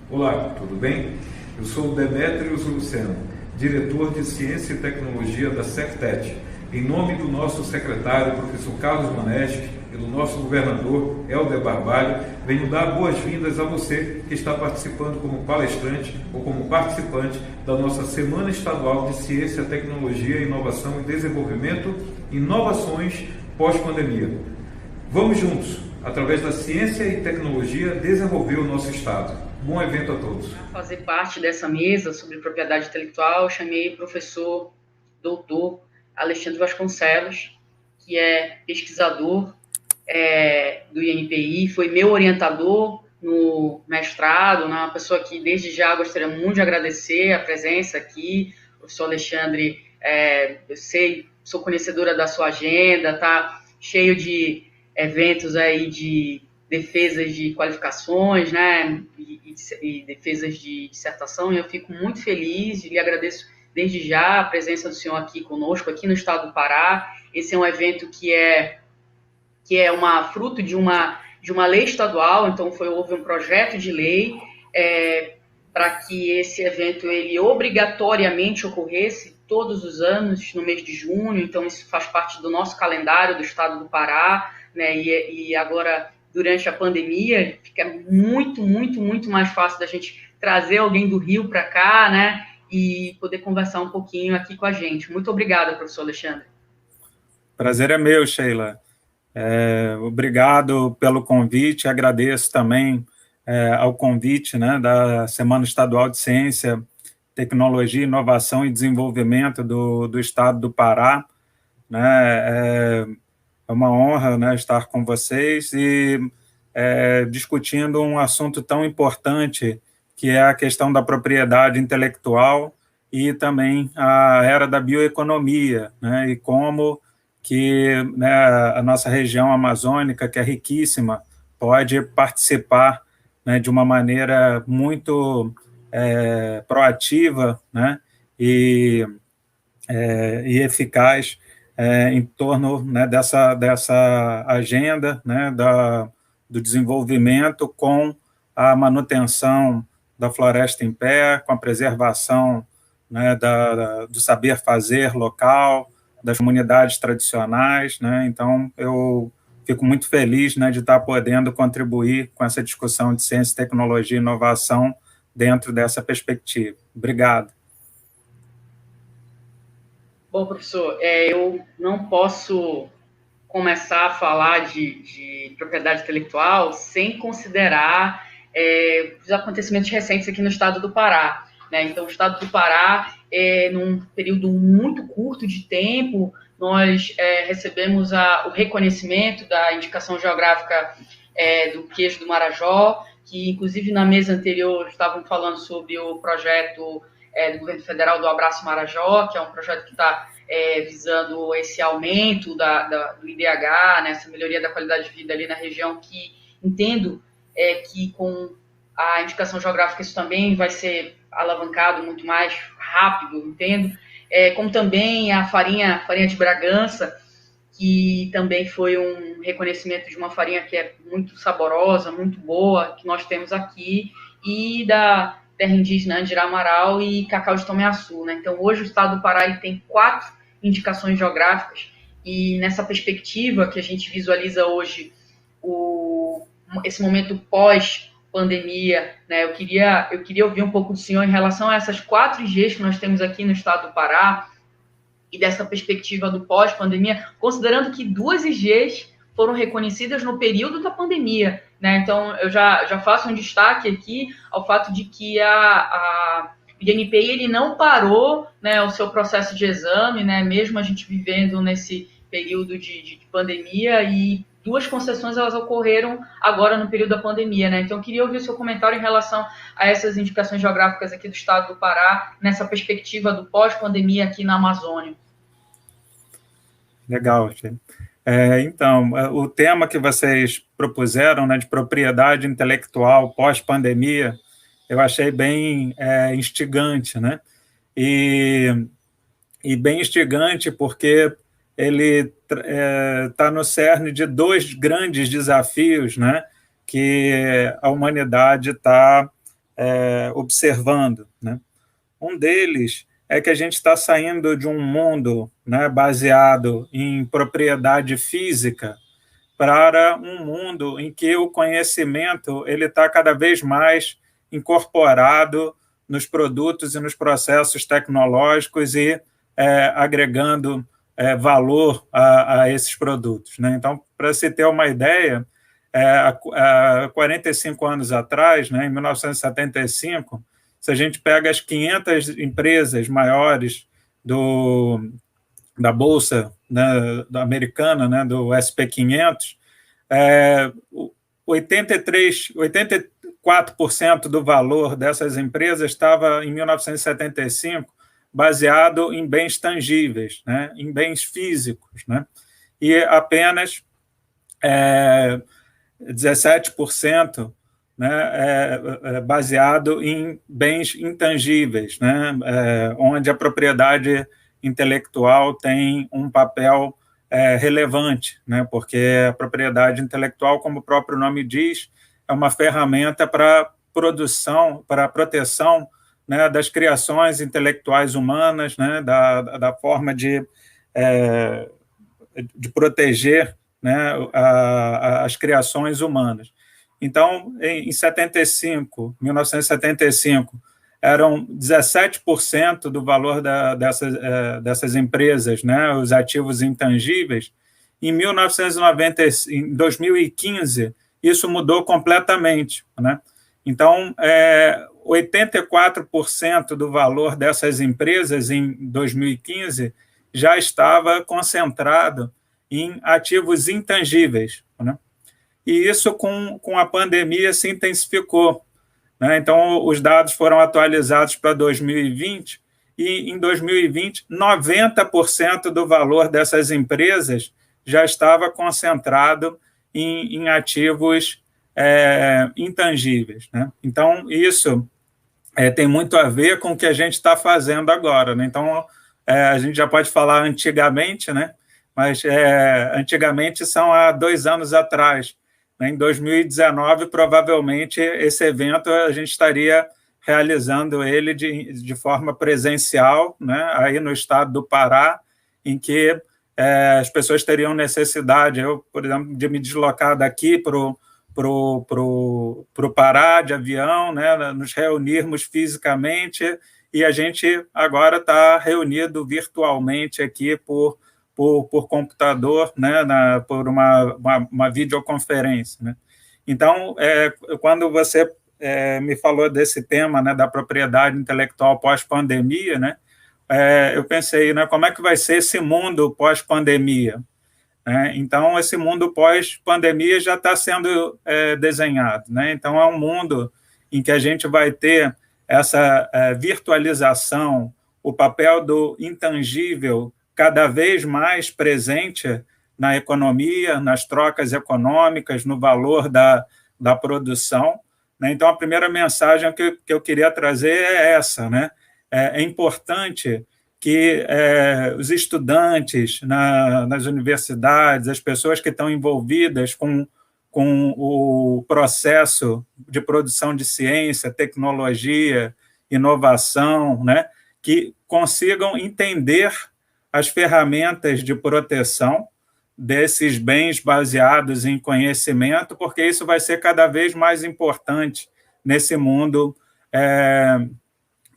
Olá, tudo bem? Eu sou o Demétrios Luceno, diretor de Ciência e Tecnologia da Sectet. Em nome do nosso secretário, professor Carlos Maneschi, e do nosso governador, Helder Barbalho, venho dar boas-vindas a você que está participando como palestrante ou como participante da nossa Semana Estadual de Ciência, Tecnologia, Inovação e Desenvolvimento, Inovações pós-pandemia. Vamos juntos, através da ciência e tecnologia, desenvolver o nosso Estado. Bom evento a todos. Para fazer parte dessa mesa sobre propriedade intelectual, eu chamei o professor doutor Alexandre Vasconcelos, que é pesquisador do INPI, foi meu orientador no mestrado, uma pessoa que desde já gostaria muito de agradecer a presença aqui. O professor Alexandre, eu sei, sou conhecedora da sua agenda, tá cheio de eventos aí de defesas de qualificações, né, e defesas de dissertação, e eu fico muito feliz e lhe agradeço desde já a presença do senhor aqui conosco, aqui no estado do Pará. Esse é um evento que é fruto de uma lei estadual, então houve um projeto de lei para que esse evento ele obrigatoriamente ocorresse todos os anos no mês de junho, então isso faz parte do nosso calendário do estado do Pará, né, e agora durante a pandemia fica muito mais fácil da gente trazer alguém do Rio para cá, né, e poder conversar um pouquinho aqui com a gente. Muito obrigada, professor Alexandre. Prazer é meu, Sheila. Obrigado pelo convite, agradeço também ao convite, né, da Semana Estadual de Ciência, Tecnologia, Inovação e Desenvolvimento do Estado do Pará. Né, é uma honra, né, estar com vocês e discutindo um assunto tão importante que é a questão da propriedade intelectual e também a era da bioeconomia, né, e como que, né, a nossa região amazônica, que é riquíssima, pode participar, né, de uma maneira muito proativa, né, e eficaz em torno, né, dessa agenda, né, do desenvolvimento com a manutenção da floresta em pé, com a preservação, né, do saber fazer local, das comunidades tradicionais, né? Então, eu fico muito feliz, né, de estar podendo contribuir com essa discussão de ciência, tecnologia e inovação dentro dessa perspectiva. Obrigado. Bom, professor, eu não posso começar a falar de propriedade intelectual sem considerar os acontecimentos recentes aqui no estado do Pará, né? Então, o estado do Pará, num período muito curto de tempo, nós recebemos o reconhecimento da indicação geográfica do queijo do Marajó, que, inclusive, na mesa anterior estavam falando sobre o projeto do governo federal do Abraço Marajó, que é um projeto que está visando esse aumento do IDH, né, essa melhoria da qualidade de vida ali na região, que entendo que com a indicação geográfica isso também vai ser alavancado muito mais rápido, entendo. Como também a farinha de Bragança, que também foi um reconhecimento de uma farinha que é muito saborosa, muito boa, que nós temos aqui, e da terra indígena Andira Amaral e Cacau de Tomeaçu, né? Então, hoje o estado do Pará ele tem 4 indicações geográficas, e nessa perspectiva que a gente visualiza hoje esse momento pós-pandemia, né? Eu queria ouvir um pouco do senhor em relação a essas 4 IGs que nós temos aqui no estado do Pará, e dessa perspectiva do pós-pandemia, considerando que 2 IGs foram reconhecidas no período da pandemia, né? Então, eu já faço um destaque aqui ao fato de que o INPI ele não parou, né, o seu processo de exame, né, mesmo a gente vivendo nesse período de pandemia, e 2 concessões elas ocorreram agora no período da pandemia, né? Então, eu queria ouvir o seu comentário em relação a essas indicações geográficas aqui do estado do Pará, nessa perspectiva do pós-pandemia aqui na Amazônia. Legal, Sheila. Então, o tema que vocês propuseram, né, de propriedade intelectual pós-pandemia, eu achei bem instigante, né? E bem instigante porque ele está no cerne de 2 grandes desafios, né, que a humanidade está observando, né? Um deles é que a gente está saindo de um mundo, né, baseado em propriedade física para um mundo em que o conhecimento ele está cada vez mais incorporado nos produtos e nos processos tecnológicos e agregando valor a esses produtos, né? Então, para se ter uma ideia, há 45 anos atrás, né, em 1975, se a gente pega as 500 empresas maiores da Bolsa, né, da americana, né, do SP500, 84% do valor dessas empresas estava, em 1975, baseado em bens tangíveis, né, em bens físicos, né, e apenas 17%, né, baseado em bens intangíveis, né, onde a propriedade intelectual tem um papel relevante, né, porque a propriedade intelectual, como o próprio nome diz, é uma ferramenta para produção, para a proteção, né, das criações intelectuais humanas, né, da forma de proteger, né, as criações humanas. Então, em 1975, eram 17% do valor dessas empresas, né, os ativos intangíveis. Em 2015, isso mudou completamente, né? Então, 84% do valor dessas empresas em 2015 já estava concentrado em ativos intangíveis, né? E isso, com a pandemia, se intensificou, né? Então, os dados foram atualizados para 2020, e em 2020, 90% do valor dessas empresas já estava concentrado em ativos intangíveis, né? Então, isso tem muito a ver com o que a gente está fazendo agora, né? Então, a gente já pode falar antigamente, né? Mas antigamente são há 2 anos atrás. Em 2019, provavelmente, esse evento a gente estaria realizando ele de forma presencial, né, aí no estado do Pará, em que as pessoas teriam necessidade, eu, por exemplo, de me deslocar daqui para o Pará de avião, né, nos reunirmos fisicamente, e a gente agora está reunido virtualmente aqui por computador, né, por uma videoconferência, né? Então, quando você me falou desse tema, né, da propriedade intelectual pós-pandemia, né, eu pensei, né, como é que vai ser esse mundo pós-pandemia? Então, esse mundo pós-pandemia já está sendo desenhado, né? Então, é um mundo em que a gente vai ter essa virtualização, o papel do intangível cada vez mais presente na economia, nas trocas econômicas, no valor da produção, né? Então, a primeira mensagem que eu queria trazer é essa, né? É importante que os estudantes nas universidades, as pessoas que estão envolvidas com o processo de produção de ciência, tecnologia, inovação, né, que consigam entender as ferramentas de proteção desses bens baseados em conhecimento, porque isso vai ser cada vez mais importante nesse mundo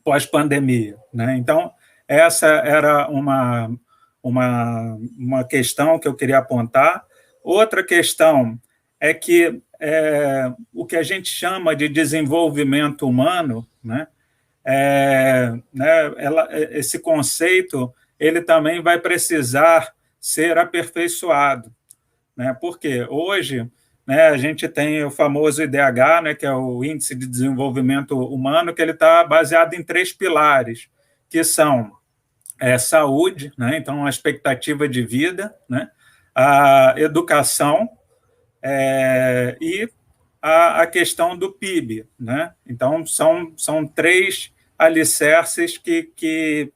pós-pandemia, né? Então, essa era uma questão que eu queria apontar. Outra questão é que o que a gente chama de desenvolvimento humano, né, esse conceito ele também vai precisar ser aperfeiçoado, né? Porque hoje, né, a gente tem o famoso IDH, né, que é o Índice de Desenvolvimento Humano, que ele está baseado em 3 pilares, que são saúde, né, então a expectativa de vida, né, a educação e a questão do PIB, né? Então são 3 alicerces que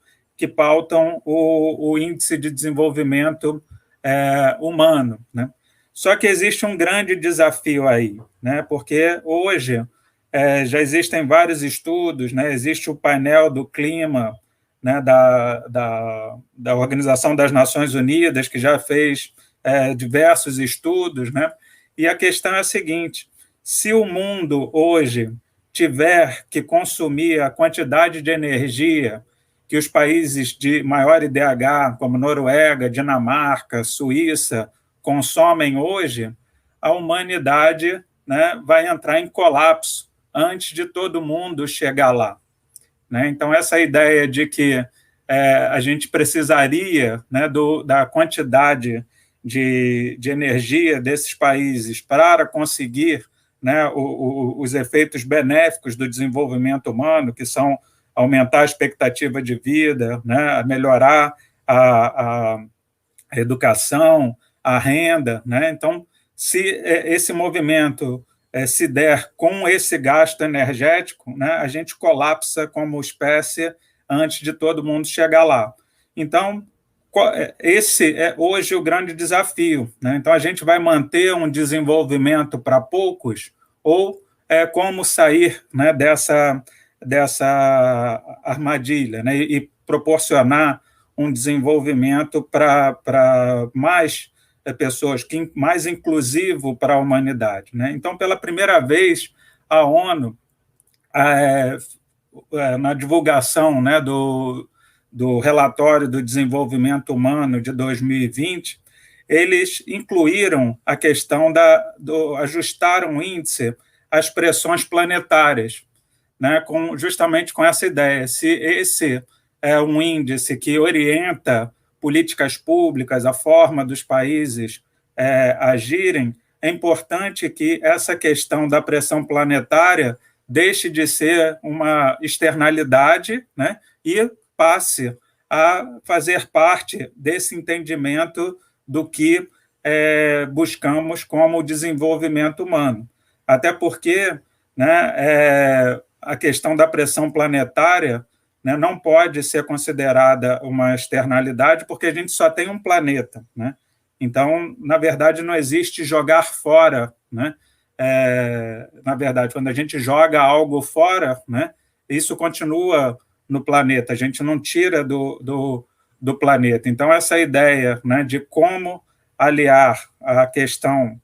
pautam o índice de desenvolvimento humano, né? Só que existe um grande desafio aí, né? Porque hoje já existem vários estudos, né? Existe o painel do clima, né, da Organização das Nações Unidas, que já fez diversos estudos, né? E a questão é a seguinte: se o mundo hoje tiver que consumir a quantidade de energia que os países de maior IDH, como Noruega, Dinamarca, Suíça, consomem hoje, a humanidade, né, vai entrar em colapso antes de todo mundo chegar lá. Né? Então, essa ideia de que a gente precisaria, né, da quantidade de energia desses países para conseguir, né, os efeitos benéficos do desenvolvimento humano, que são aumentar a expectativa de vida, né, melhorar a educação, a renda. Né? Então, se esse movimento se der com esse gasto energético, né, a gente colapsa como espécie antes de todo mundo chegar lá. Então, esse é hoje o grande desafio. Né? Então, a gente vai manter um desenvolvimento para poucos ou como sair, né, dessa armadilha, né, e proporcionar um desenvolvimento para mais pessoas, mais inclusivo para a humanidade. Né? Então, pela primeira vez, a ONU, na divulgação, né, do relatório do desenvolvimento humano de 2020, eles incluíram a questão ajustaram o índice às pressões planetárias, né, justamente com essa ideia. Se esse é um índice que orienta políticas públicas, a forma dos países agirem, é importante que essa questão da pressão planetária deixe de ser uma externalidade, né, e passe a fazer parte desse entendimento do que buscamos como desenvolvimento humano. Até porque, né, a questão da pressão planetária, né, não pode ser considerada uma externalidade, porque a gente só tem um planeta. Né? Então, na verdade, não existe jogar fora. Né? Na verdade, quando a gente joga algo fora, né, isso continua no planeta, a gente não tira do planeta. Então, essa ideia, né, de como aliar a questão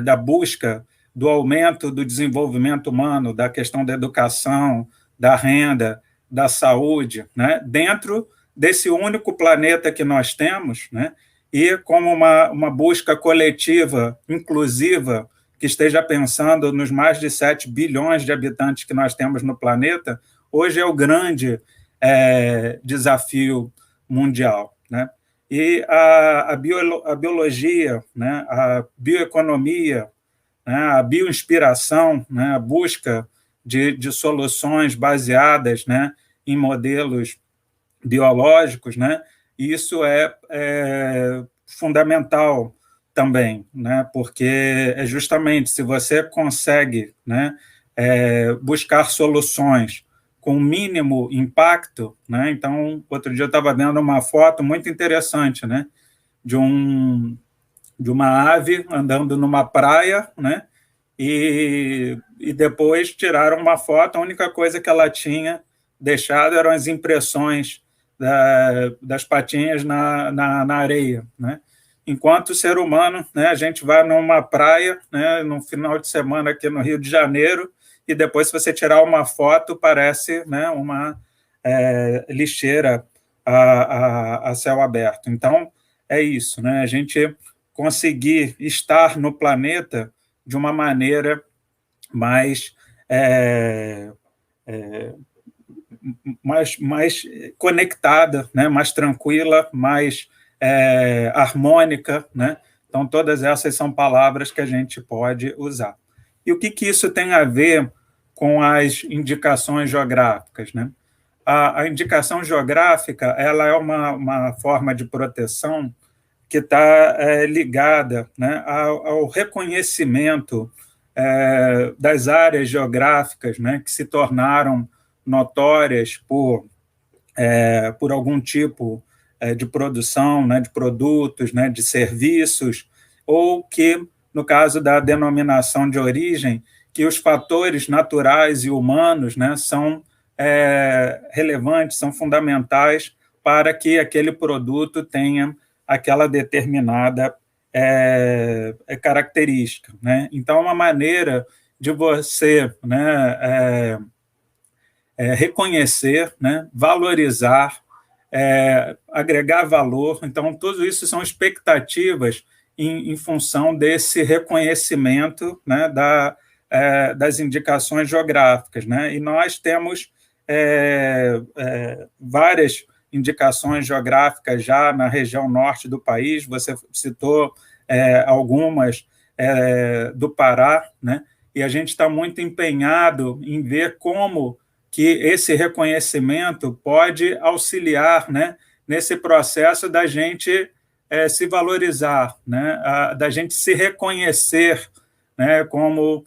da busca do aumento do desenvolvimento humano, da questão da educação, da renda, da saúde, né, dentro desse único planeta que nós temos, né, e como uma busca coletiva, inclusiva, que esteja pensando nos mais de 7 bilhões de habitantes que nós temos no planeta, hoje é o grande desafio mundial. Né? E a biologia, né, a bioeconomia, né, a bioinspiração, né, a busca de soluções baseadas, né, em modelos biológicos, né, isso é fundamental também, né, porque é justamente se você consegue, né, buscar soluções com mínimo impacto, né, então, outro dia eu estava vendo uma foto muito interessante, né, de uma ave andando numa praia, né, e depois tiraram uma foto, a única coisa que ela tinha deixado eram as impressões das patinhas na areia. Né? Enquanto o ser humano, né, a gente vai numa praia, né, no final de semana aqui no Rio de Janeiro, e depois, se você tirar uma foto, parece, né, uma lixeira a céu aberto. Então, é isso, né? A gente conseguir estar no planeta de uma maneira mais conectada, né? Mais tranquila, mais harmônica. Né? Então, todas essas são palavras que a gente pode usar. E o que isso tem a ver com as indicações geográficas? Né? A indicação geográfica ela é uma forma de proteção que está ligada, né, ao reconhecimento das áreas geográficas, né, que se tornaram notórias por algum tipo de produção, né, de produtos, né, de serviços, ou que, no caso da denominação de origem, que os fatores naturais e humanos, né, são relevantes, são fundamentais para que aquele produto tenha aquela determinada característica, né? Então, uma maneira de você, né, reconhecer, né, valorizar, agregar valor. Então, tudo isso são expectativas em função desse reconhecimento, né, das indicações geográficas, né? E nós temos várias indicações geográficas já na região norte do país. Você citou algumas do Pará, né? E a gente está muito empenhado em ver como que esse reconhecimento pode auxiliar, né, nesse processo da gente se valorizar, né, da gente se reconhecer, né, como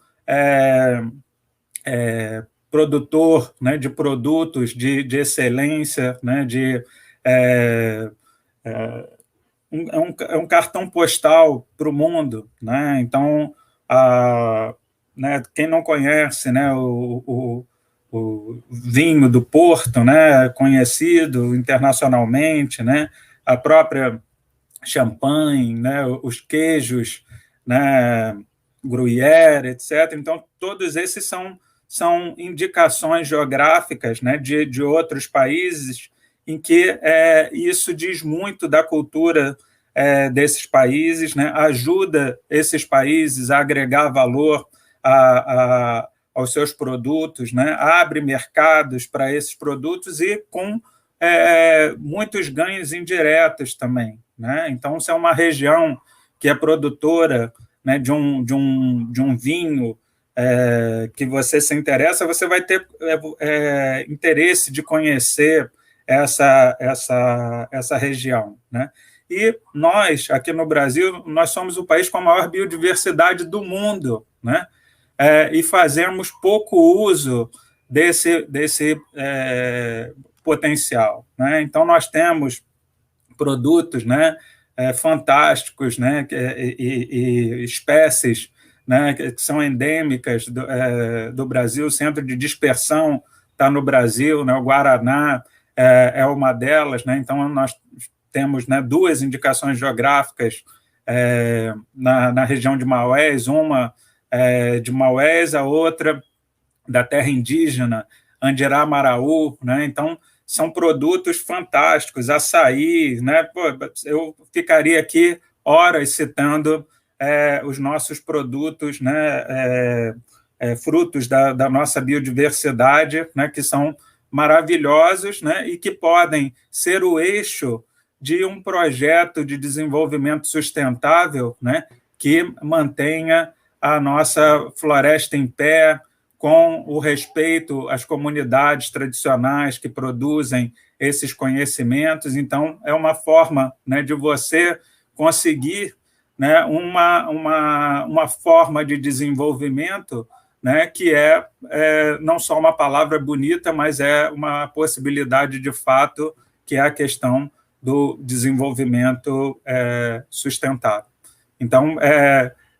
produtor, né, de produtos de excelência, né, um cartão postal para o mundo, né? Então, né, quem não conhece, né, o vinho do Porto, né, conhecido internacionalmente, né, a própria champanhe, né, os queijos, né, Gruyère, etc. Então, todos esses são indicações geográficas, né, de outros países, em que isso diz muito da cultura desses países, né, ajuda esses países a agregar valor aos seus produtos, né, abre mercados para esses produtos e com muitos ganhos indiretos também, né? Então, se é uma região que é produtora, né, de um vinho que você se interessa, você vai ter interesse de conhecer essa região, né? E nós, aqui no Brasil, nós somos o país com a maior biodiversidade do mundo, né? E fazemos pouco uso desse potencial, né? Então, nós temos produtos, né, fantásticos, né, e espécies, né, que são endêmicas do Brasil. O centro de dispersão está no Brasil, né, o Guaraná é uma delas, né? Então, nós temos, né, 2 indicações geográficas na região de Maués, uma de Maués, a outra da terra indígena, Andirá-Maraú, né? Então, são produtos fantásticos, açaí, né? Pô, eu ficaria aqui horas citando os nossos produtos, né? Frutos da nossa biodiversidade, né? Que são maravilhosos, né? E que podem ser o eixo de um projeto de desenvolvimento sustentável, né? Que mantenha a nossa floresta em pé, com o respeito às comunidades tradicionais que produzem esses conhecimentos. Então, é uma forma, né, de você conseguir, né, uma forma de desenvolvimento, né, que não só uma palavra bonita, mas é uma possibilidade de fato, que é a questão do desenvolvimento sustentável. Então,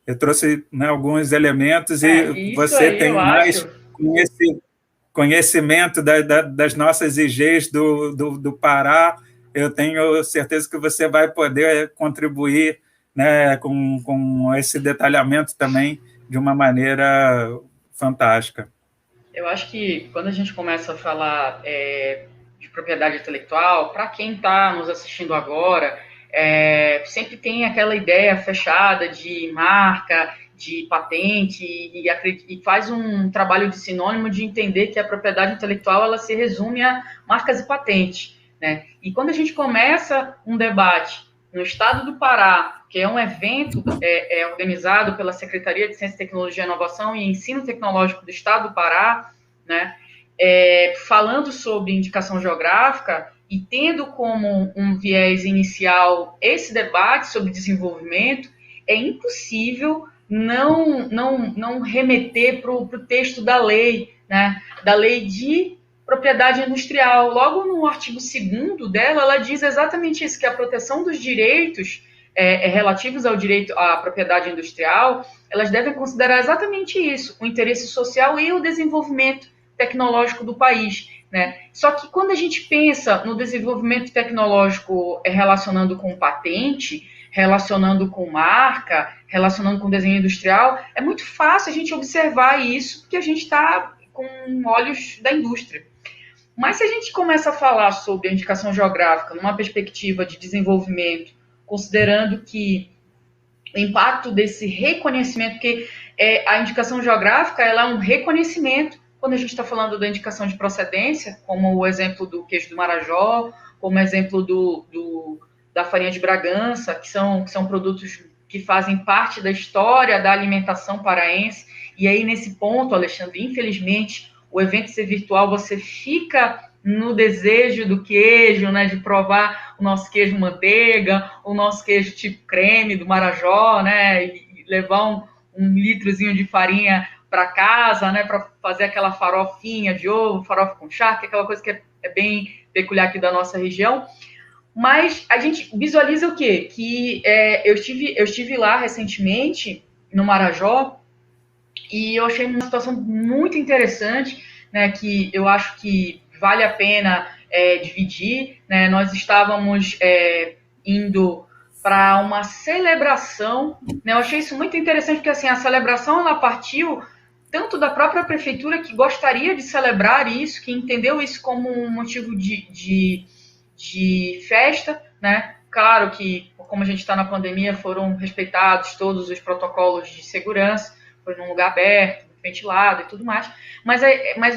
eu trouxe, né, alguns elementos e você tem mais conhecimento das nossas IGs do Pará. Eu tenho certeza que você vai poder contribuir, né, com esse detalhamento também de uma maneira fantástica. Eu acho que quando a gente começa a falar de propriedade intelectual, para quem está nos assistindo agora, sempre tem aquela ideia fechada de marca, de patente, e faz um trabalho de sinônimo de entender que a propriedade intelectual ela se resume a marcas e patentes, né? E quando a gente começa um debate no estado do Pará, que é um evento organizado pela Secretaria de Ciência, Tecnologia, Inovação e Ensino Tecnológico do estado do Pará, né? Falando sobre indicação geográfica, e tendo como um viés inicial esse debate sobre desenvolvimento, é impossível não remeter para o texto da lei, né? Da lei de propriedade industrial. Logo no artigo 2º dela, ela diz exatamente isso, que a proteção dos direitos relativos ao direito à propriedade industrial, elas devem considerar exatamente isso, o interesse social e o desenvolvimento tecnológico do país, né? Só que quando a gente pensa no desenvolvimento tecnológico relacionando com patente, relacionando com marca, relacionando com desenho industrial, é muito fácil a gente observar isso, porque a gente está com olhos da indústria. Mas se a gente começa a falar sobre a indicação geográfica numa perspectiva de desenvolvimento, considerando que o impacto desse reconhecimento, porque a indicação geográfica ela é um reconhecimento, quando a gente está falando da indicação de procedência, como o exemplo do queijo do Marajó, como o exemplo da farinha de Bragança, que são produtos que fazem parte da história da alimentação paraense. E aí, nesse ponto, Alexandre, infelizmente, o evento ser virtual, você fica no desejo do queijo, né, de provar o nosso queijo manteiga, o nosso queijo tipo creme do Marajó, né, e levar um litrozinho de farinha para casa, né, para fazer aquela farofinha de ovo, farofa com charque, aquela coisa que é bem peculiar aqui da nossa região. Mas a gente visualiza o quê? Que eu estive lá recentemente, no Marajó, e eu achei uma situação muito interessante, né, que eu acho que vale a pena dividir, né? Nós estávamos indo para uma celebração, né? Eu achei isso muito interessante, porque assim, a celebração ela partiu tanto da própria prefeitura, que gostaria de celebrar isso, que entendeu isso como um motivo de festa, né? Claro que, como a gente está na pandemia, foram respeitados todos os protocolos de segurança, foi num lugar aberto, ventilado e tudo mais, mas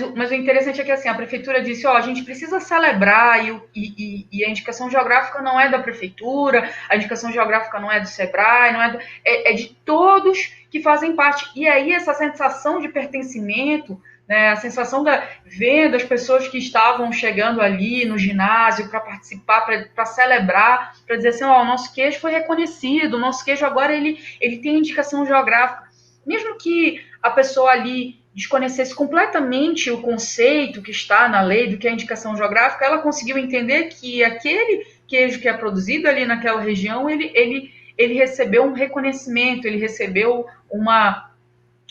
o interessante é que assim, a prefeitura disse, a gente precisa celebrar e a indicação geográfica não é da prefeitura, a indicação geográfica não é do SEBRAE, não é de todos que fazem parte, e aí essa sensação de pertencimento, né, a sensação vendo as pessoas que estavam chegando ali no ginásio para participar, para celebrar, para dizer assim, o nosso queijo foi reconhecido, o nosso queijo agora ele tem indicação geográfica, mesmo que a pessoa ali desconhecesse completamente o conceito que está na lei do que é a indicação geográfica, ela conseguiu entender que aquele queijo que é produzido ali naquela região, ele recebeu um reconhecimento, ele recebeu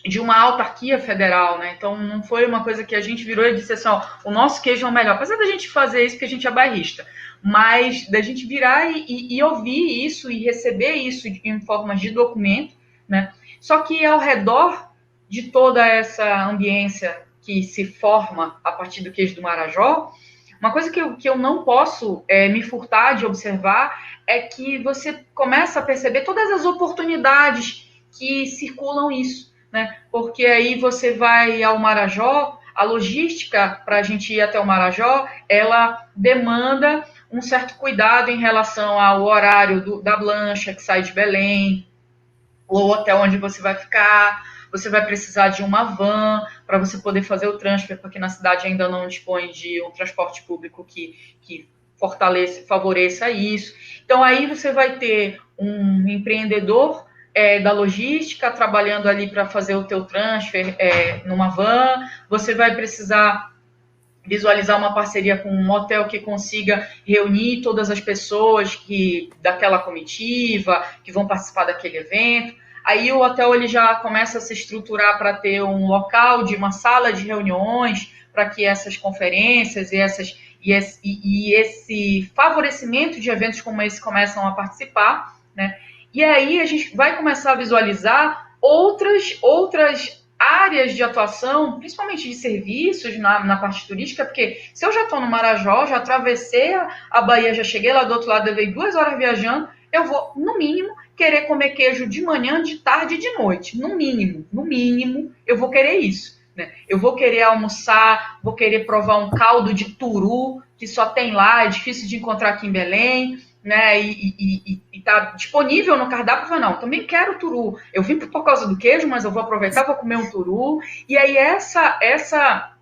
de uma autarquia federal, né? Então, não foi uma coisa que a gente virou e disse assim, o nosso queijo é o melhor. Apesar da gente fazer isso, porque a gente é bairrista, mas da gente virar e ouvir isso e receber isso em formas de documento, né? Só que ao redor de toda essa ambiência que se forma a partir do queijo do Marajó, uma coisa que eu não posso me furtar de observar é que você começa a perceber todas as oportunidades que circulam isso, né? Porque aí você vai ao Marajó, a logística para a gente ir até o Marajó, ela demanda um certo cuidado em relação ao horário da lancha que sai de Belém, o hotel onde você vai ficar, você vai precisar de uma van para você poder fazer o transfer, porque na cidade ainda não dispõe de um transporte público que favoreça isso. Então, aí você vai ter um empreendedor da logística trabalhando ali para fazer o teu transfer numa van, você vai precisar visualizar uma parceria com um hotel que consiga reunir todas as pessoas daquela comitiva, que vão participar daquele evento. Aí o hotel ele já começa a se estruturar para ter um local de uma sala de reuniões, para que essas conferências e esse favorecimento de eventos como esse começam a participar, né? E aí a gente vai começar a visualizar outras áreas de atuação, principalmente de serviços na parte turística, porque se eu já estou no Marajó, já atravessei a Bahia, já cheguei lá do outro lado, levei 2 horas viajando, eu vou, no mínimo, querer comer queijo de manhã, de tarde e de noite. No mínimo, eu vou querer isso, né? Eu vou querer almoçar, vou querer provar um caldo de turu, que só tem lá, é difícil de encontrar aqui em Belém, né? E tá disponível no cardápio, não, também quero turu. Eu vim por causa do queijo, mas eu vou aproveitar, vou comer um turu. E aí essa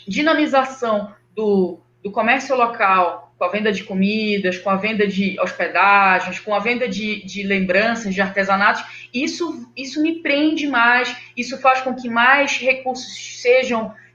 dinamização do comércio local, com a venda de comidas, com a venda de hospedagens, com a venda de lembranças, de artesanatos, isso me prende mais, isso faz com que mais recursos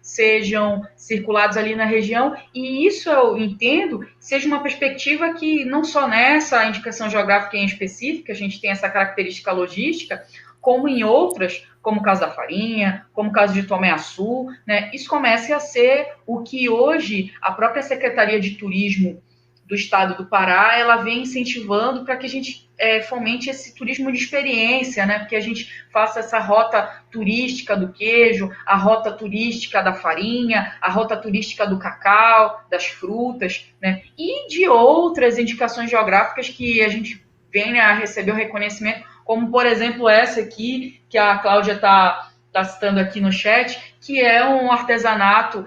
sejam circulados ali na região, e isso eu entendo seja uma perspectiva que não só nessa indicação geográfica em específica, a gente tem essa característica logística, como em outras, como o caso da farinha, como o caso de Tomé-Açu, né, isso comece a ser o que hoje a própria Secretaria de Turismo do Estado do Pará, ela vem incentivando para que a gente fomente esse turismo de experiência, né, porque a gente faça essa rota turística do queijo, a rota turística da farinha, a rota turística do cacau, das frutas, né, e de outras indicações geográficas que a gente venha a receber o reconhecimento, como, por exemplo, essa aqui, que a Cláudia está citando aqui no chat, que é um artesanato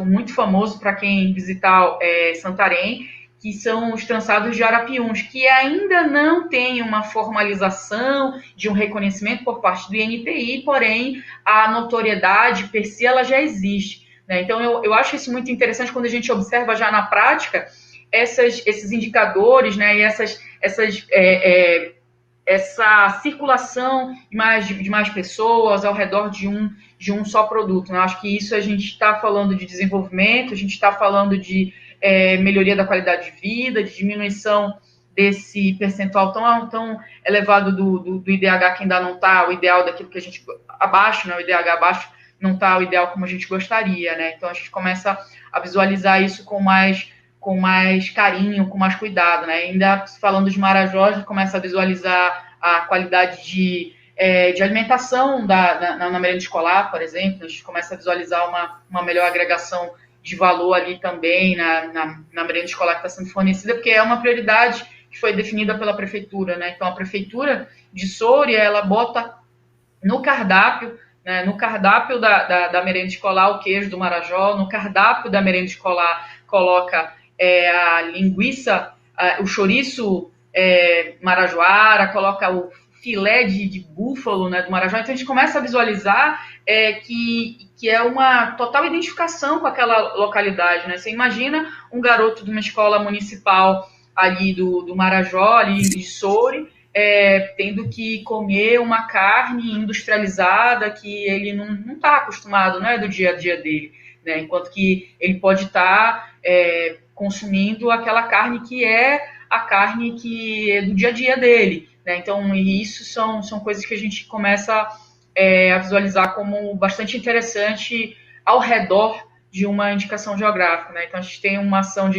muito famoso para quem visitar Santarém, que são os trançados de arapiuns, que ainda não tem uma formalização de um reconhecimento por parte do INPI, porém a notoriedade per si ela já existe, né? Então eu acho isso muito interessante quando a gente observa já na prática esses indicadores, né, e essa circulação de mais pessoas ao redor de um só produto, né? Acho que isso a gente está falando de desenvolvimento, a gente está falando de melhoria da qualidade de vida, de diminuição desse percentual tão elevado do IDH que ainda não está o ideal daquilo que a gente abaixo, né? O IDH abaixo não está o ideal como a gente gostaria, né? Então a gente começa a visualizar isso com mais carinho, com mais cuidado, né? Ainda falando de Marajó, a gente começa a visualizar a qualidade de alimentação na merenda escolar, por exemplo. A gente começa a visualizar uma melhor agregação de valor ali também na merenda escolar que está sendo fornecida, porque é uma prioridade que foi definida pela prefeitura, né? Então, a prefeitura de Soure, ela bota no cardápio, né, no cardápio da merenda escolar o queijo do Marajó, no cardápio da merenda escolar coloca a linguiça, o chouriço marajoara, coloca o filé de búfalo, né, do Marajó. Então a gente começa a visualizar que é uma total identificação com aquela localidade, né? Você imagina um garoto de uma escola municipal ali do Marajó, ali de Soure, tendo que comer uma carne industrializada que ele não está acostumado, não é do dia a dia dele, né? Enquanto que ele pode estar consumindo aquela carne que é a carne que é do dia a dia dele, né? Então, isso são coisas que a gente começa a visualizar como bastante interessante ao redor de uma indicação geográfica, né? Então, a gente tem uma ação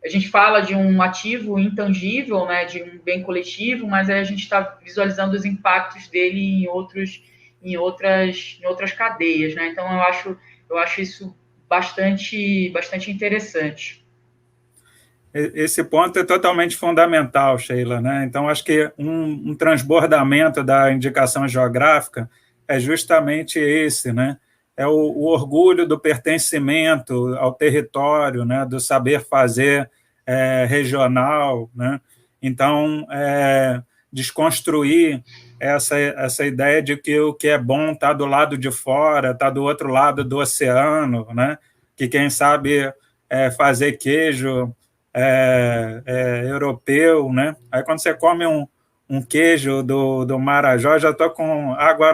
a gente fala de um ativo intangível, né, de um bem coletivo, mas aí a gente está visualizando os impactos dele em outras cadeias, né? Então eu acho isso bastante interessante. Esse ponto é totalmente fundamental, Sheila, né? Então acho que um transbordamento da indicação geográfica é justamente esse, né? É o orgulho do pertencimento ao território, né? Do saber fazer regional, né? Então desconstruir essa ideia de que o que é bom está do lado de fora, está do outro lado do oceano, né? Que quem sabe fazer queijo europeu, né? Aí quando você come um queijo do Marajó, já estou com água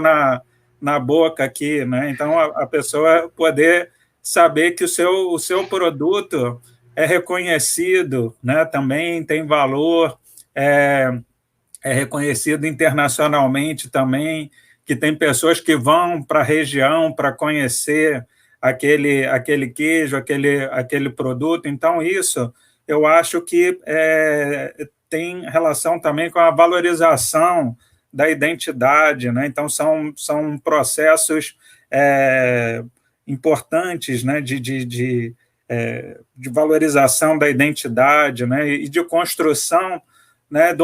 na boca aqui, né? Então a pessoa poder saber que o seu produto é reconhecido, né? Também tem valor, é reconhecido internacionalmente também, que tem pessoas que vão para a região para conhecer aquele queijo, aquele produto. Então isso eu acho que tem relação também com a valorização da identidade, né? Então são processos importantes, né? de valorização da identidade, né? E de construção, né? de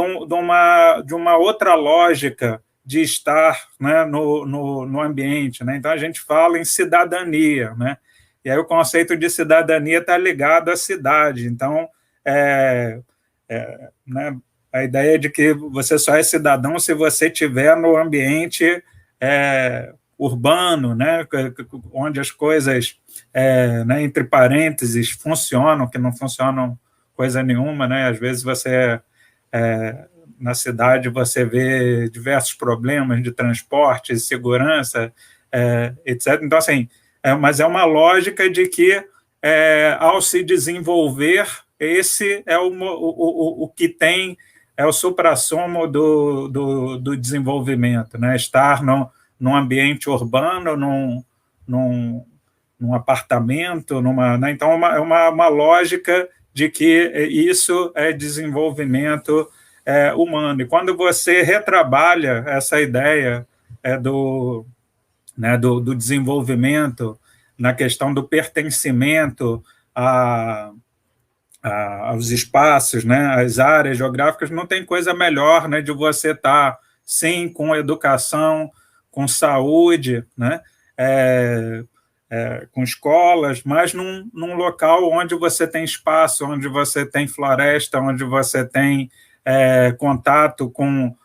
uma outra lógica de estar, né? no ambiente, né? Então a gente fala em cidadania, né? E aí o conceito de cidadania está ligado à cidade. Então, né, a ideia de que você só é cidadão se você estiver no ambiente urbano, né, onde as coisas, né, entre parênteses, funcionam, que não funcionam coisa nenhuma, né? Às vezes na cidade você vê diversos problemas de transporte, segurança, etc. Então, assim, mas é uma lógica de que, ao se desenvolver, esse é o que tem, é o suprassumo do desenvolvimento, né? Estar num ambiente urbano, num apartamento, né? Então, é uma lógica de que isso é desenvolvimento humano. E quando você retrabalha essa ideia do desenvolvimento na questão do pertencimento aos espaços, né, às áreas geográficas, não tem coisa melhor, né, de você estar, sim, com educação, com saúde, né, com escolas, mas num local onde você tem espaço, onde você tem floresta, onde você tem contato com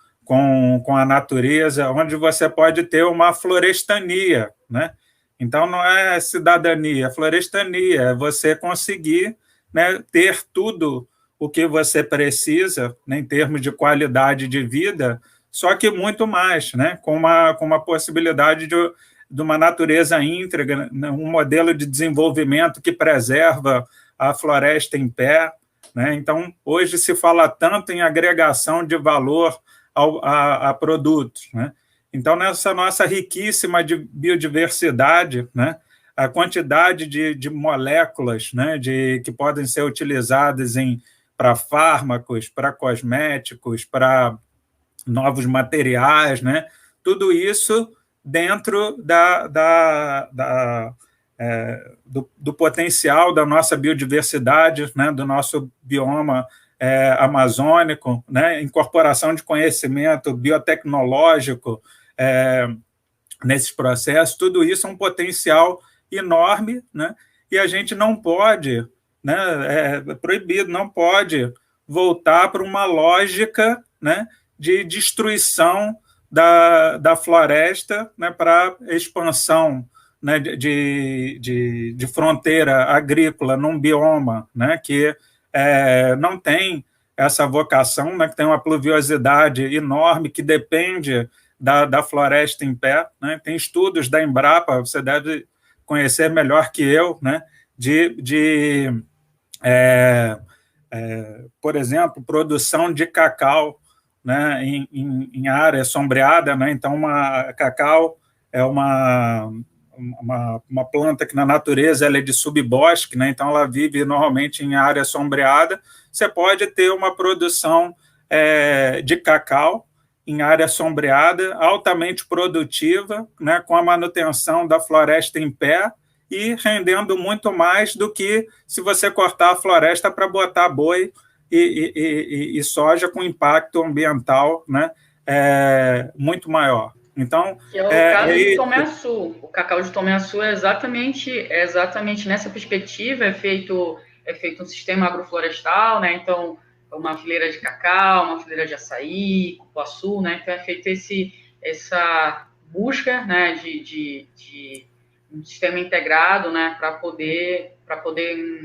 a natureza, onde você pode ter uma florestania, né? Então, não é cidadania, é florestania, é você conseguir, né, ter tudo o que você precisa, né, em termos de qualidade de vida, só que muito mais, né, com uma possibilidade de uma natureza íntegra, um modelo de desenvolvimento que preserva a floresta em pé, né? Então, hoje se fala tanto em agregação de valor a produtos, né? Então, nessa nossa riquíssima de biodiversidade, né, a quantidade de moléculas, né, que podem ser utilizadas para fármacos, para cosméticos, para novos materiais, né, tudo isso dentro do potencial da nossa biodiversidade, né, do nosso bioma amazônico, né, incorporação de conhecimento biotecnológico nesses processos, tudo isso é um potencial enorme, né, e a gente não pode, né, é proibido, não pode voltar para uma lógica, né, de destruição da floresta, né, para expansão, né, de fronteira agrícola num bioma, né, que não tem essa vocação, né, que tem uma pluviosidade enorme, que depende da floresta em pé, né? Tem estudos da Embrapa, você deve conhecer melhor que eu, né, por exemplo, produção de cacau, né, em área sombreada, né? Então, cacau é uma planta que na natureza ela é de subbosque, né? Então ela vive normalmente em área sombreada. Você pode ter uma produção de cacau em área sombreada, altamente produtiva, né, com a manutenção da floresta em pé e rendendo muito mais do que se você cortar a floresta para botar boi e soja com impacto ambiental, né, muito maior. Então, que é o caso de Tomé Açu. O cacau de Tomé Açu é exatamente nessa perspectiva, é feito um sistema agroflorestal, né? Então, uma fileira de cacau, uma fileira de açaí, cupuaçu, né? Então, é feita essa busca, né, de um sistema integrado, né, para poder,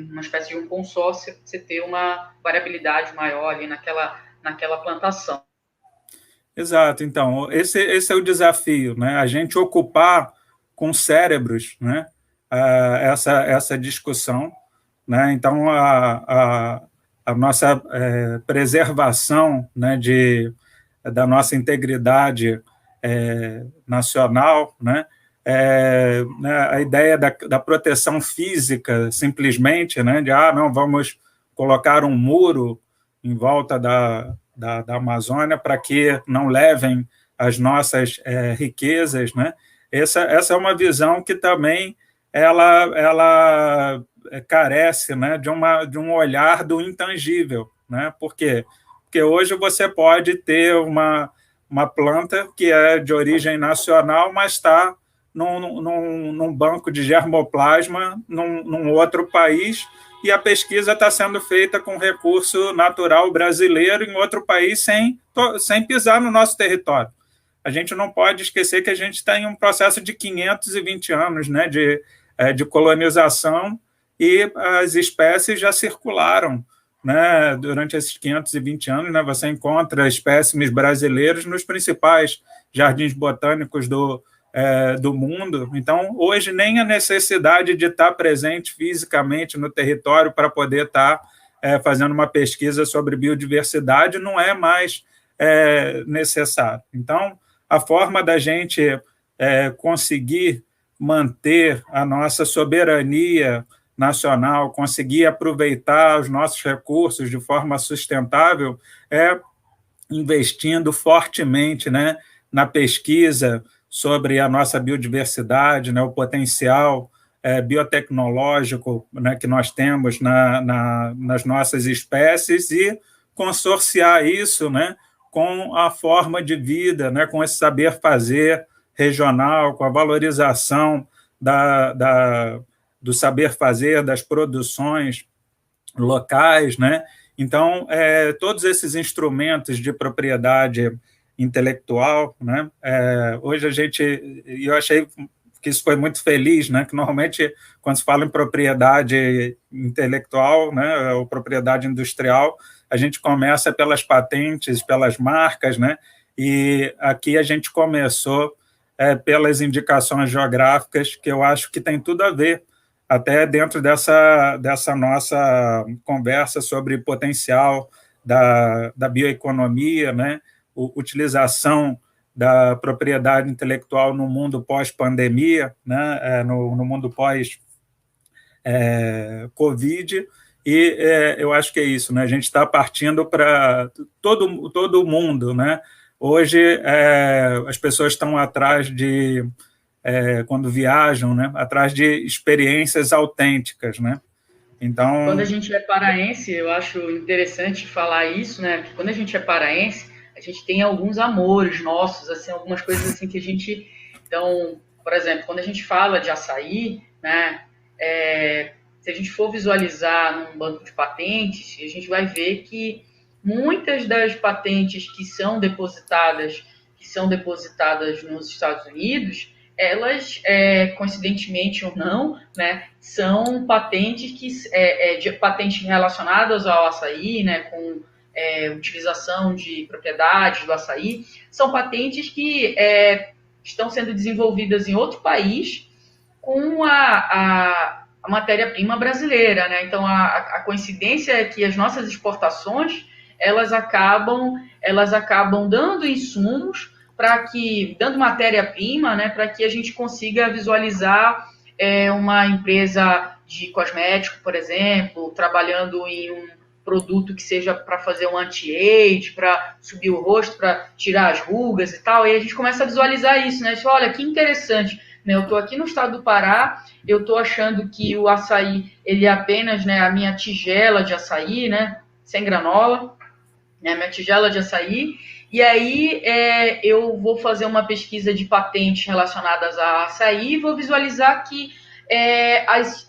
uma espécie de um consórcio, você ter uma variabilidade maior ali naquela plantação. Exato, então, esse é o desafio, né? A gente ocupar com cérebros, né, essa discussão, né? Então, a nossa preservação, né, da nossa integridade nacional, né? A ideia da proteção física, simplesmente, né, de não, vamos colocar um muro em volta da Amazônia para que não levem as nossas riquezas, né? Essa é uma visão que também ela carece, né, de um olhar do intangível, né? Por quê? Porque hoje você pode ter uma planta que é de origem nacional, mas está num banco de germoplasma num outro país, e a pesquisa está sendo feita com recurso natural brasileiro em outro país sem pisar no nosso território. A gente não pode esquecer que a gente está em um processo de 520 anos, né, de colonização, e as espécies já circularam, né, durante esses 520 anos. Né, você encontra espécimes brasileiros nos principais jardins botânicos do do mundo. Então, hoje, nem a necessidade de estar presente fisicamente no território para poder estar fazendo uma pesquisa sobre biodiversidade não é mais necessário. Então, a forma da gente conseguir manter a nossa soberania nacional, conseguir aproveitar os nossos recursos de forma sustentável investindo fortemente, né, na pesquisa sobre a nossa biodiversidade, né, o potencial biotecnológico, né, que nós temos nas nossas espécies e consorciar isso, né, com a forma de vida, né, com esse saber fazer regional, com a valorização do saber fazer, das produções locais, né? Então, todos esses instrumentos de propriedade intelectual, né? Hoje eu achei que isso foi muito feliz, né? Que normalmente quando se fala em propriedade intelectual, né, ou propriedade industrial, a gente começa pelas patentes, pelas marcas, né? E aqui a gente começou pelas indicações geográficas, que eu acho que tem tudo a ver, até dentro dessa nossa conversa sobre potencial da bioeconomia, né? Utilização da propriedade intelectual no mundo pós-pandemia, né? No mundo pós-Covid, e eu acho que é isso, né? A gente está partindo para todo mundo, né? Hoje, as pessoas estão atrás de, quando viajam, né? Atrás de experiências autênticas, né? Então... Quando a gente é paraense, eu acho interessante falar isso, né? Porque quando a gente é paraense, a gente tem alguns amores nossos, assim, algumas coisas assim que a gente... Então, por exemplo, quando a gente fala de açaí, né? Se a gente for visualizar num banco de patentes, a gente vai ver que muitas das patentes que são depositadas nos Estados Unidos, elas, coincidentemente ou não, né, são patentes patentes relacionadas ao açaí, né, com utilização de propriedades do açaí, são patentes que estão sendo desenvolvidas em outro país com a matéria-prima brasileira, né? Então, a coincidência é que as nossas exportações elas acabam dando insumos dando matéria-prima, né, para que a gente consiga visualizar uma empresa de cosmético, por exemplo, trabalhando em um produto que seja para fazer um anti-age, para subir o rosto, para tirar as rugas e tal, e a gente começa a visualizar isso, né? Olha, que interessante, né? Eu estou aqui no estado do Pará, eu estou achando que o açaí, ele é apenas, né, a minha tigela de açaí, né, sem granola, né, minha tigela de açaí, e aí eu vou fazer uma pesquisa de patentes relacionadas a açaí e vou visualizar que as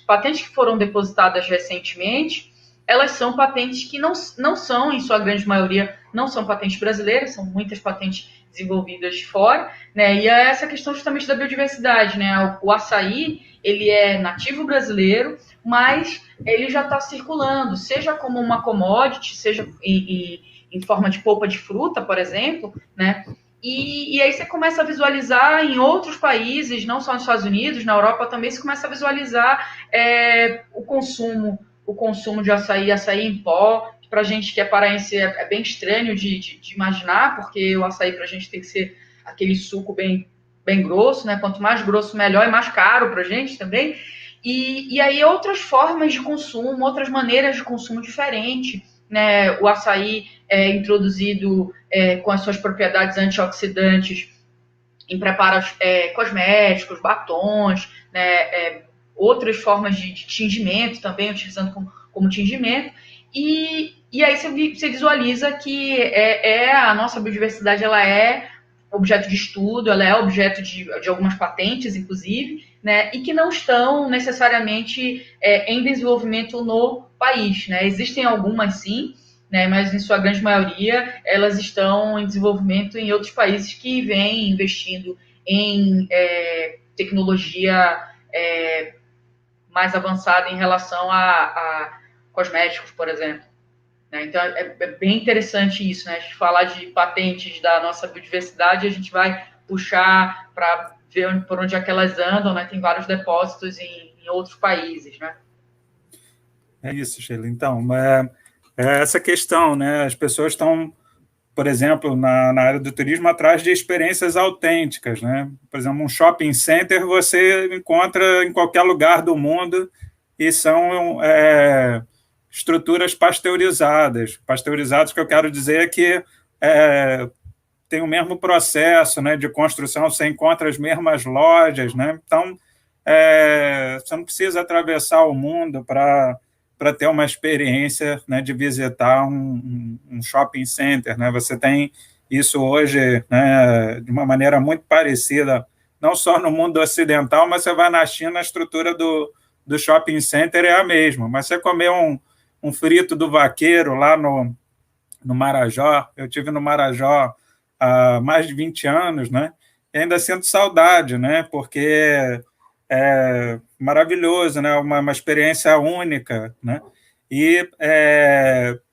patentes que foram depositadas recentemente, elas são patentes que não são, em sua grande maioria, não são patentes brasileiras, são muitas patentes desenvolvidas fora, né, e é essa questão justamente da biodiversidade, né, o açaí, ele é nativo brasileiro, mas ele já está circulando, seja como uma commodity, seja em forma de polpa de fruta, por exemplo, né? E aí você começa a visualizar em outros países, não só nos Estados Unidos, na Europa também, você começa a visualizar o consumo de açaí em pó, que para a gente que é paraense é bem estranho de imaginar, porque o açaí para a gente tem que ser aquele suco bem grosso, né? Quanto mais grosso, melhor, e mais caro para a gente também. E aí outras formas de consumo, outras maneiras de consumo diferentes, né? O açaí é introduzido com as suas propriedades antioxidantes em preparos cosméticos, batons, né? Outras formas de tingimento também, utilizando como tingimento. E aí você visualiza que a nossa biodiversidade ela é objeto de estudo, ela é objeto de algumas patentes, inclusive, né, e que não estão necessariamente em desenvolvimento no país, né? Existem algumas, sim, né, mas em sua grande maioria elas estão em desenvolvimento em outros países que vêm investindo em tecnologia mais avançada em relação a cosméticos, por exemplo. Então, é bem interessante isso, né? A gente falar de patentes da nossa biodiversidade, a gente vai puxar para ver por onde é que elas andam, né? Tem vários depósitos em outros países, né? É isso, Sheila. Então, é essa questão, né? As pessoas estão, por exemplo, na área do turismo, atrás de experiências autênticas, né? Por exemplo, um shopping center você encontra em qualquer lugar do mundo e são estruturas pasteurizadas. Pasteurizadas, que eu quero dizer é que tem o mesmo processo, né, de construção, você encontra as mesmas lojas, né? Então, você não precisa atravessar o mundo para ter uma experiência, né, de visitar um shopping center, né? Você tem isso hoje, né, de uma maneira muito parecida, não só no mundo ocidental, mas você vai na China, a estrutura do shopping center é a mesma, mas você comer um frito do vaqueiro lá no Marajó, eu tive no Marajó há mais de 20 anos, né? E ainda sinto saudade, né? Porque é maravilhoso, né? Uma experiência única, né? E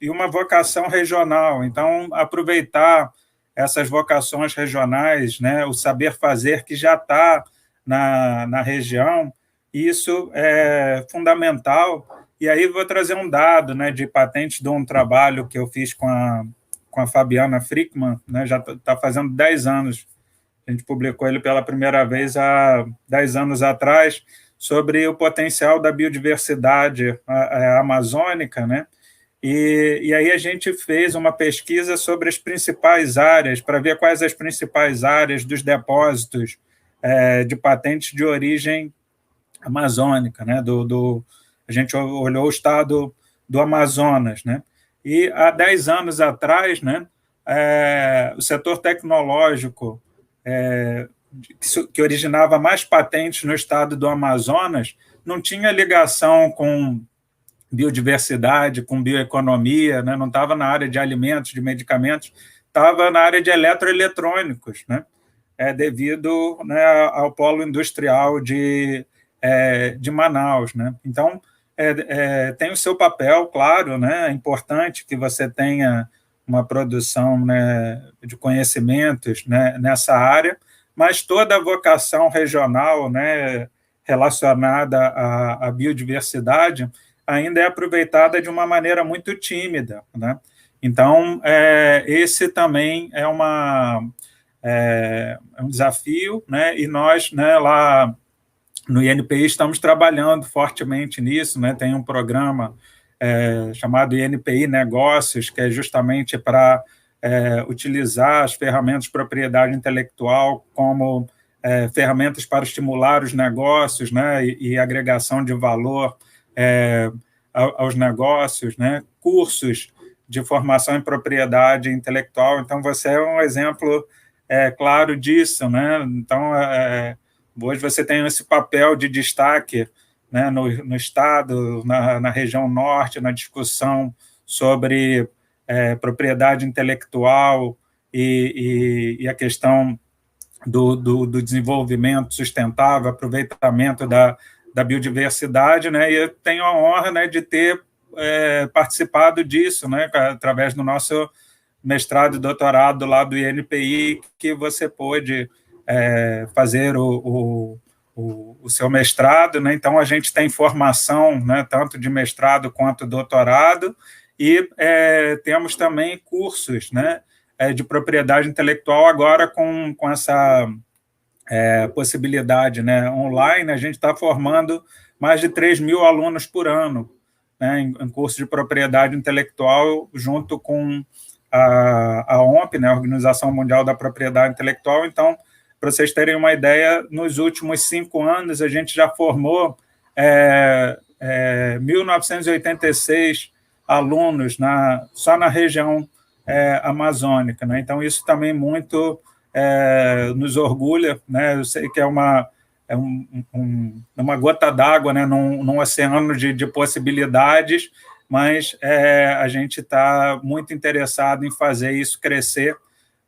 uma vocação regional. Então, aproveitar essas vocações regionais, né? O saber fazer que já está na região, isso é fundamental. E aí vou trazer um dado, né, de patente de um trabalho que eu fiz com a Fabiana Frickmann, né, já está fazendo 10 anos. A gente publicou ele pela primeira vez há 10 anos atrás, sobre o potencial da biodiversidade amazônica, né? E aí a gente fez uma pesquisa sobre as principais áreas, para ver quais as principais áreas dos depósitos de patentes de origem amazônica, né? A gente olhou o estado do Amazonas, né? E há 10 anos atrás, né, o setor tecnológico que originava mais patentes no estado do Amazonas não tinha ligação com biodiversidade, com bioeconomia, né? Não estava na área de alimentos, de medicamentos, estava na área de eletroeletrônicos, né? Devido, né, ao polo industrial de Manaus, né? Então, tem o seu papel, claro, né? É importante que você tenha uma produção, né, de conhecimentos, né, nessa área, mas toda a vocação regional, né, relacionada à biodiversidade ainda é aproveitada de uma maneira muito tímida, né? Então, esse também é um desafio, né? E nós, né, lá no INPI estamos trabalhando fortemente nisso, né? Tem um programa chamado INPI Negócios, que é justamente para utilizar as ferramentas de propriedade intelectual como ferramentas para estimular os negócios, né? E agregação de valor aos negócios, né? Cursos de formação em propriedade intelectual. Então, você é um exemplo claro disso, né? Então, hoje você tem esse papel de destaque, né, no Estado, na região norte, na discussão sobre propriedade intelectual e a questão do desenvolvimento sustentável, aproveitamento da biodiversidade, né? E eu tenho a honra, né, de ter participado disso, né, através do nosso mestrado e doutorado lá do INPI, que você pôde fazer o seu mestrado, né? Então, a gente tem formação, né, tanto de mestrado quanto doutorado, e temos também cursos, né, de propriedade intelectual agora com essa possibilidade, né, online. A gente está formando mais de 3 mil alunos por ano, né, em curso de propriedade intelectual, junto com a OMP, né, a Organização Mundial da Propriedade Intelectual. Então, para vocês terem uma ideia, nos últimos 5 anos, a gente já formou 1.986 alunos só na região amazônica, né? Então, isso também muito nos orgulha, né? Eu sei que é uma gota d'água, né, num oceano de possibilidades, mas a gente está muito interessado em fazer isso crescer,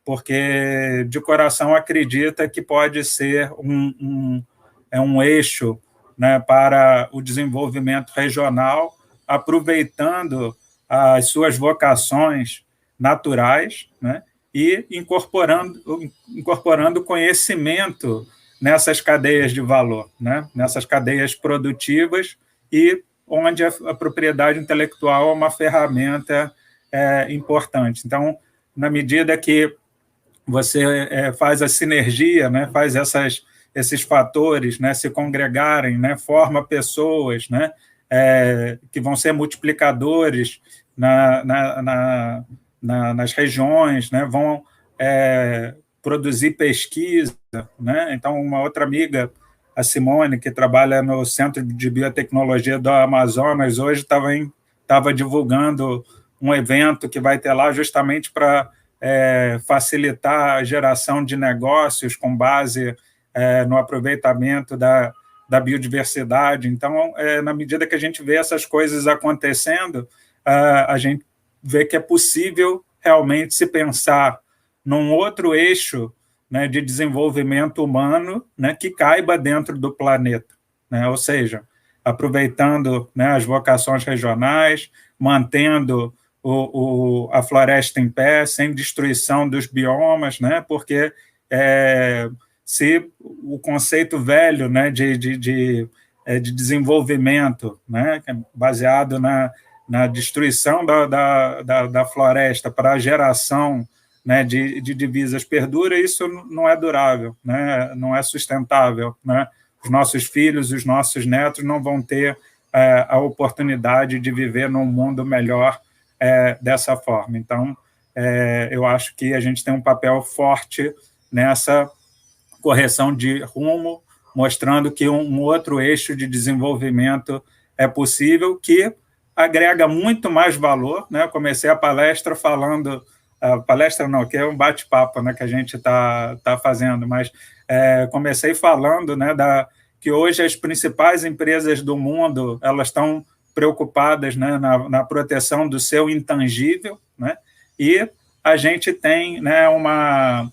porque de coração acredita que pode ser um eixo, né, para o desenvolvimento regional, aproveitando as suas vocações naturais, né, e incorporando conhecimento nessas cadeias de valor, né? Nessas cadeias produtivas, e onde a propriedade intelectual é uma ferramenta importante. Então, na medida que você faz a sinergia, né, faz esses fatores, né, se congregarem, né, forma pessoas, né, que vão ser multiplicadores nas regiões, né, vão produzir pesquisa, né? Então, uma outra amiga, a Simone, que trabalha no Centro de Biotecnologia do Amazonas, hoje estava divulgando um evento que vai ter lá justamente para facilitar a geração de negócios com base no aproveitamento da biodiversidade. Então, na medida que a gente vê essas coisas acontecendo, a gente vê que é possível realmente se pensar num outro eixo, né, de desenvolvimento humano, né, que caiba dentro do planeta, né? Ou seja, aproveitando, né, as vocações regionais, mantendo a floresta em pé, sem destruição dos biomas, né? Porque se o conceito velho, né, de desenvolvimento, né, baseado na destruição da floresta para a geração, né, de divisas perdura, isso não é durável, né, não é sustentável, né? Os nossos filhos, os nossos netos não vão ter a oportunidade de viver num mundo melhor dessa forma. Então, eu acho que a gente tem um papel forte nessa correção de rumo, mostrando que um outro eixo de desenvolvimento é possível, que agrega muito mais valor, né? Eu comecei a palestra falando, palestra não, que é um bate-papo, né, que a gente tá fazendo, mas comecei falando, né, que hoje as principais empresas do mundo, elas estão preocupadas, né, na proteção do seu intangível, né, e a gente tem, né, uma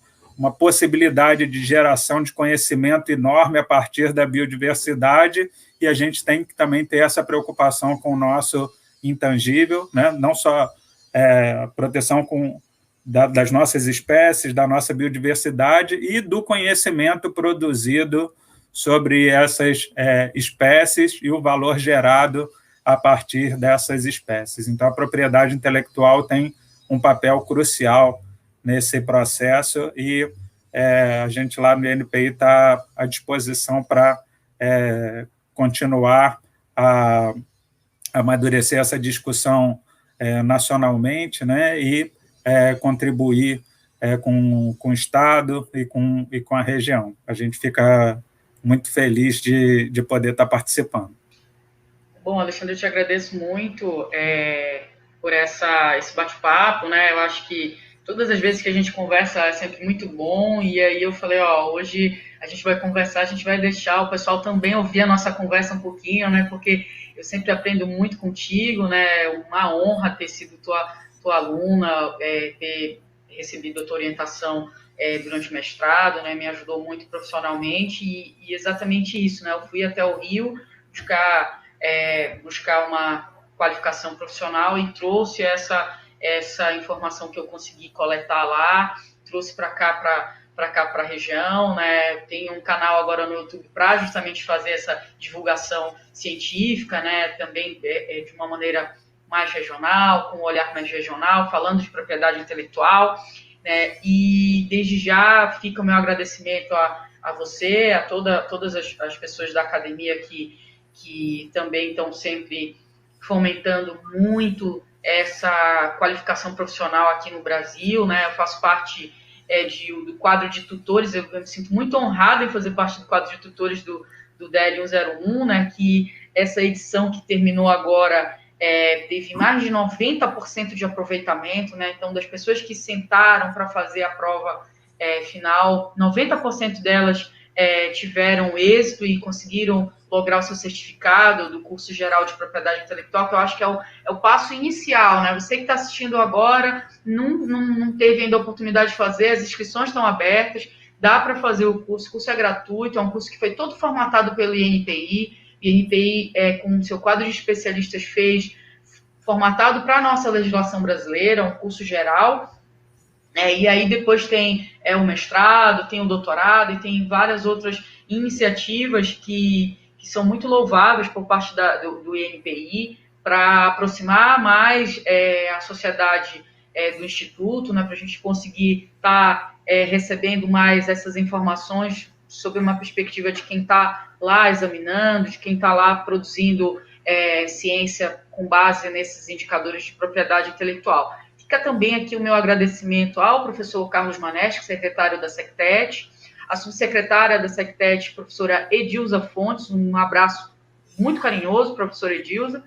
possibilidade de geração de conhecimento enorme a partir da biodiversidade, e a gente tem que também ter essa preocupação com o nosso intangível, né, não só proteção das nossas espécies, da nossa biodiversidade e do conhecimento produzido sobre essas espécies e o valor gerado a partir dessas espécies. Então, a propriedade intelectual tem um papel crucial nesse processo, e a gente lá no INPI está à disposição para continuar a amadurecer essa discussão nacionalmente, né, e contribuir com o Estado e com a região. A gente fica muito feliz de poder estar participando. Bom, Alexandre, eu te agradeço muito por esse bate-papo, né? Eu acho que todas as vezes que a gente conversa é sempre muito bom, e aí eu falei, hoje a gente vai conversar, a gente vai deixar o pessoal também ouvir a nossa conversa um pouquinho, né? Porque eu sempre aprendo muito contigo, né? É uma honra ter sido tua aluna, ter recebido a tua orientação durante o mestrado, né? Me ajudou muito profissionalmente, e exatamente isso, né? Eu fui até o Rio buscar uma qualificação profissional e trouxe essa informação que eu consegui coletar lá, trouxe para cá, para a região, né? Tem um canal agora no YouTube para justamente fazer essa divulgação científica, né? Também de uma maneira mais regional, com um olhar mais regional, falando de propriedade intelectual, né? E desde já fica o meu agradecimento a você, a todas as pessoas da academia que também estão sempre fomentando muito essa qualificação profissional aqui no Brasil, né? Eu faço parte do quadro de tutores, eu me sinto muito honrada em fazer parte do quadro de tutores do DL 101, né? Que essa edição que terminou agora teve mais de 90% de aproveitamento, né? Então, das pessoas que sentaram para fazer a prova final, 90% delas tiveram êxito e conseguiram lograr o seu certificado do curso geral de propriedade intelectual, que eu acho que é o passo inicial, né? Você que está assistindo agora, não teve ainda a oportunidade de fazer, as inscrições estão abertas, dá para fazer o curso é gratuito, é um curso que foi todo formatado pelo INPI, o INPI, com o seu quadro de especialistas, fez formatado para a nossa legislação brasileira, um curso geral, E aí depois tem o mestrado, tem o doutorado e tem várias outras iniciativas que são muito louváveis por parte do INPI para aproximar mais a sociedade do Instituto, né, para a gente conseguir estar recebendo mais essas informações sob uma perspectiva de quem está lá examinando, de quem está lá produzindo ciência com base nesses indicadores de propriedade intelectual. Fica também aqui o meu agradecimento ao professor Carlos Maneschi, secretário da SecTech, a subsecretária da SecTech, professora Edilza Fontes, um abraço muito carinhoso, professora Edilza,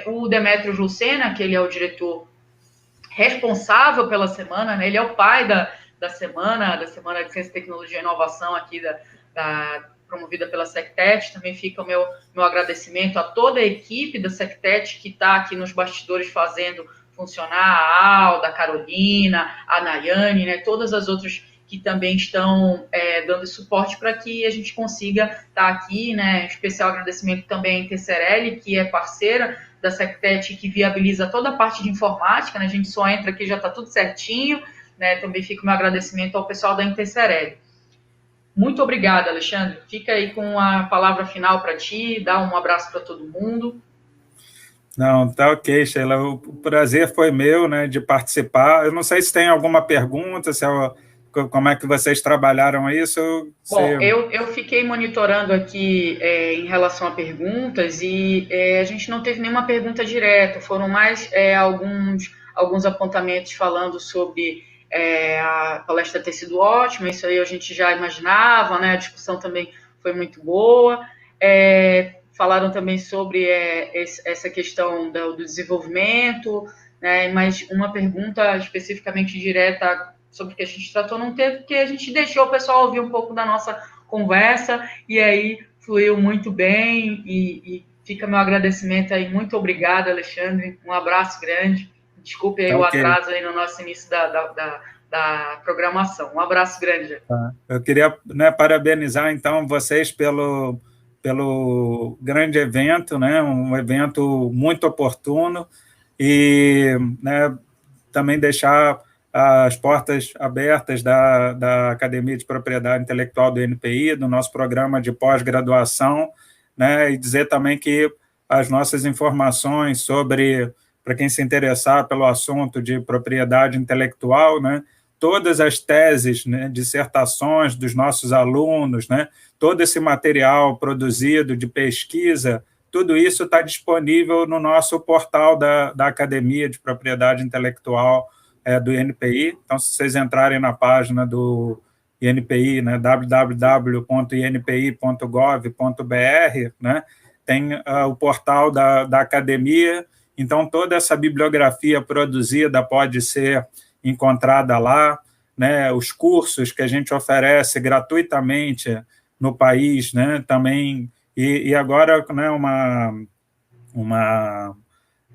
o Demétrio Lucena, que ele é o diretor responsável pela semana, né? Ele é o pai da Semana de Ciência, Tecnologia e Inovação aqui promovida pela SecTech. Também fica o meu agradecimento a toda a equipe da SecTech que está aqui nos bastidores fazendo funcionar, a Alda, a Carolina, a Nayane, né, todas as outras que também estão dando suporte para que a gente consiga estar aqui, né, especial agradecimento também à Intercerelli, que é parceira da SecTech, que viabiliza toda a parte de informática, né, a gente só entra aqui e já está tudo certinho, né, também fica o meu agradecimento ao pessoal da Intercerelli. Muito obrigada, Alexandre, fica aí com a palavra final para ti, dá um abraço para todo mundo. Não, tá ok, Sheila. O prazer foi meu, né, de participar. Eu não sei se tem alguma pergunta, como é que vocês trabalharam isso. Bom, eu fiquei monitorando aqui em relação a perguntas e a gente não teve nenhuma pergunta direta, foram mais alguns apontamentos falando sobre a palestra ter sido ótima, isso aí a gente já imaginava, né? A discussão também foi muito boa. Falaram também sobre essa questão do desenvolvimento, né, mas uma pergunta especificamente direta sobre o que a gente tratou não teve, porque a gente deixou o pessoal ouvir um pouco da nossa conversa, e aí fluiu muito bem, e fica meu agradecimento aí. Muito obrigada, Alexandre, um abraço grande, desculpe aí o atraso aí no nosso início da programação, um abraço grande. Eu queria, né, parabenizar, então, vocês pelo grande evento, né, um evento muito oportuno, e, né, também deixar as portas abertas da Academia de Propriedade Intelectual do INPI, do nosso programa de pós-graduação, né, e dizer também que as nossas informações sobre, para quem se interessar pelo assunto de propriedade intelectual, né, todas as teses, né, dissertações dos nossos alunos, né, todo esse material produzido de pesquisa, tudo isso está disponível no nosso portal da Academia de Propriedade Intelectual do INPI. Então, se vocês entrarem na página do INPI, né, www.inpi.gov.br, né, tem o portal da Academia. Então, toda essa bibliografia produzida pode ser encontrada lá, né, os cursos que a gente oferece gratuitamente no país, né, também, e agora, né,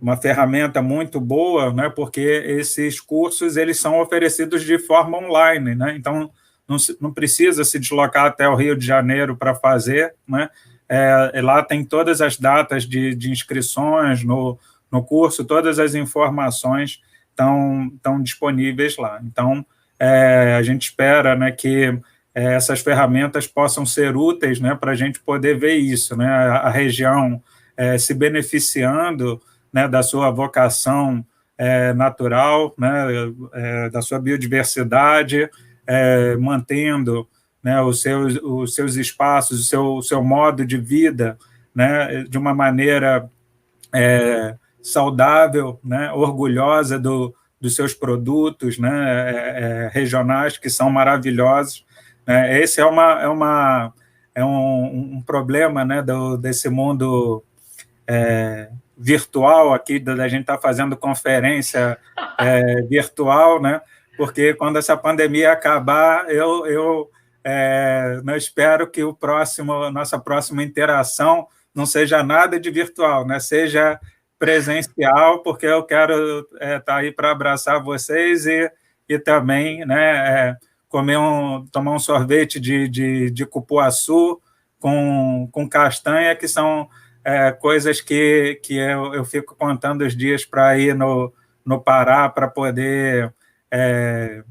uma ferramenta muito boa, né, porque esses cursos eles são oferecidos de forma online, né, então não precisa se deslocar até o Rio de Janeiro para fazer, né, lá tem todas as datas de inscrições no curso, todas as informações estão disponíveis lá. Então, a gente espera, né, que essas ferramentas possam ser úteis, né, para a gente poder ver isso, né, a região se beneficiando, né, da sua vocação natural, né, da sua biodiversidade, mantendo, né, os seus espaços, o seu modo de vida, né, de uma maneira saudável, né, orgulhosa dos seus produtos, né, regionais, que são maravilhosos. Né. Esse é um problema, né, desse mundo virtual aqui, da gente estar fazendo conferência virtual, né, porque quando essa pandemia acabar, eu não espero que nossa próxima interação não seja nada de virtual, né, seja presencial, porque eu quero estar aí para abraçar vocês e também, né, tomar um sorvete de cupuaçu com castanha, que são coisas que eu fico contando os dias para ir no Pará, para poder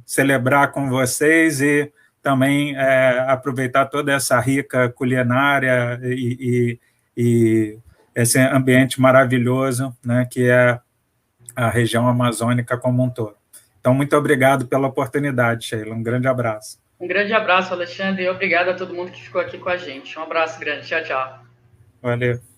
celebrar com vocês e também aproveitar toda essa rica culinária e esse ambiente maravilhoso, né, que é a região amazônica como um todo. Então, muito obrigado pela oportunidade, Sheila. Um grande abraço. Um grande abraço, Alexandre, e obrigado a todo mundo que ficou aqui com a gente. Um abraço grande. Tchau, tchau. Valeu.